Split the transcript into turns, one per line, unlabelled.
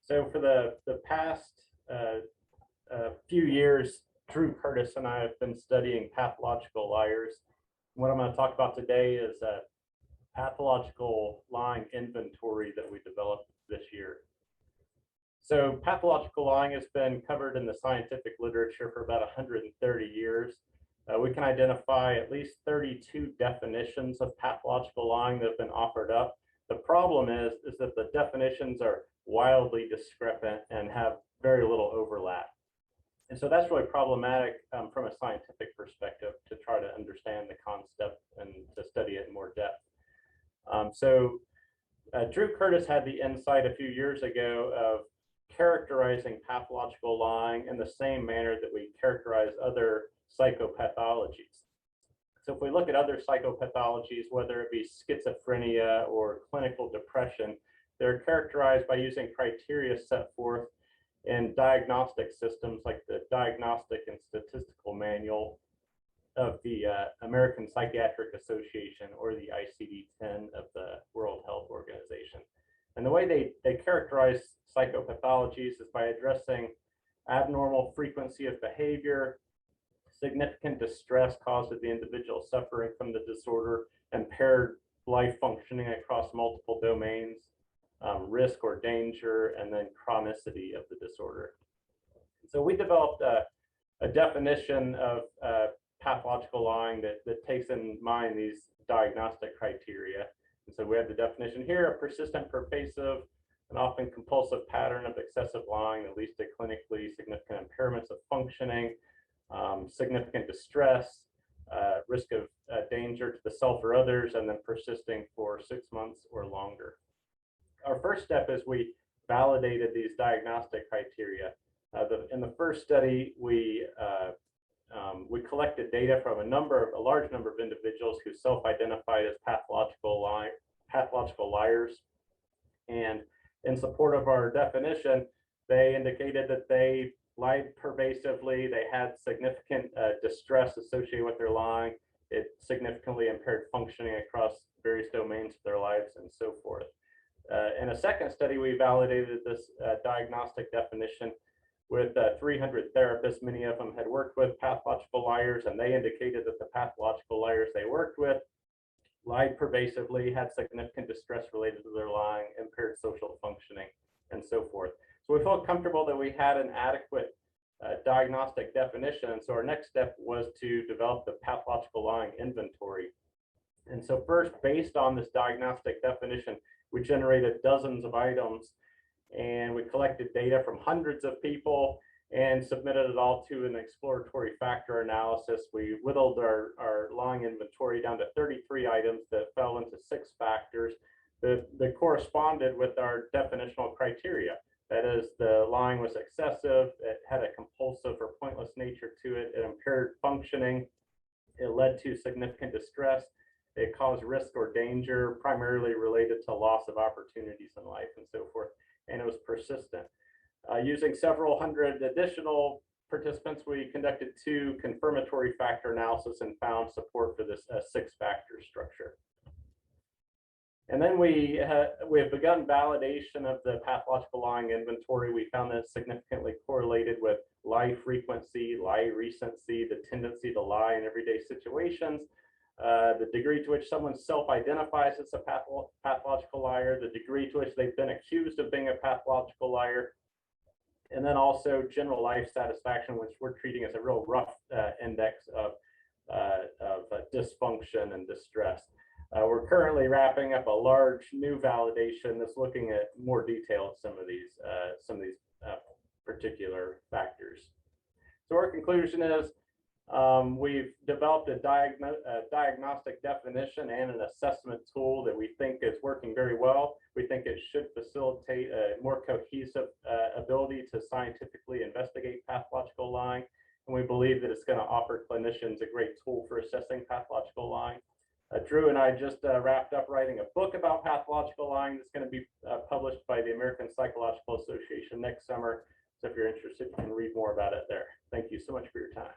So for the past few years, Drew Curtis and I have been studying pathological liars. What I'm going to talk about today is a pathological lying inventory that we developed this year. So pathological lying has been covered in the scientific literature for about 130 years. We can identify at least 32 definitions of pathological lying that have been offered up. The problem is that the definitions are wildly discrepant and have very little overlap. And so that's really problematic from a scientific perspective to try to understand the concept and to study it in more depth. Drew Curtis had the insight a few years ago of characterizing pathological lying in the same manner that we characterize other psychopathologies. So if we look at other psychopathologies, whether it be schizophrenia or clinical depression, they're characterized by using criteria set forth in diagnostic systems like the Diagnostic and Statistical Manual of the American Psychiatric Association, or the ICD-10 of the World Health Organization. And the way they characterize psychopathologies is by addressing abnormal frequency of behavior, significant distress caused to the individual suffering from the disorder, impaired life functioning across multiple domains, risk or danger, and then chronicity of the disorder. So we developed a definition of pathological lying that takes in mind these diagnostic criteria. And so we have the definition here: a persistent, pervasive, and often compulsive pattern of excessive lying that leads to clinically significant impairments of functioning, significant distress, risk of danger to the self or others, and then persisting for 6 months or longer. Our first step is we validated these diagnostic criteria. In the first study, we collected data from a large number of individuals who self-identified as pathological liars, and in support of our definition, they indicated that they lied pervasively, they had significant distress associated with their lying, it significantly impaired functioning across various domains of their lives, and so forth. In a second study, we validated this diagnostic definition with 300 therapists. Many of them had worked with pathological liars, and they indicated that the pathological liars they worked with lied pervasively, had significant distress related to their lying, impaired social functioning, and so forth. So we felt comfortable that we had an adequate diagnostic definition. And so our next step was to develop the pathological lying inventory. And so first, based on this diagnostic definition, we generated dozens of items, and we collected data from hundreds of people and submitted it all to an exploratory factor analysis. We whittled our lying inventory down to 33 items that fell into 6 factors that corresponded with our definitional criteria. That is, the lying was excessive, it had a compulsive or pointless nature to it, it impaired functioning, it led to significant distress, it caused risk or danger, primarily related to loss of opportunities in life, and so forth, and it was persistent. Using several hundred additional participants, we conducted 2 confirmatory factor analysis and found support for this 6-factor structure. And then we have begun validation of the pathological lying inventory. We found that it's significantly correlated with lie frequency, lie recency, the tendency to lie in everyday situations, the degree to which someone self-identifies as a pathological liar, the degree to which they've been accused of being a pathological liar, and then also general life satisfaction, which we're treating as a real rough index of dysfunction and distress. We're currently wrapping up a large new validation that's looking at more detail at some of these particular factors. So our conclusion is we've developed a diagnostic definition and an assessment tool that we think is working very well. We think it should facilitate a more cohesive ability to scientifically investigate pathological lying, and we believe that it's going to offer clinicians a great tool for assessing pathological lying. Drew and I just wrapped up writing a book about pathological lying that's going to be published by the American Psychological Association next summer. So if you're interested, you can read more about it there. Thank you so much for your time.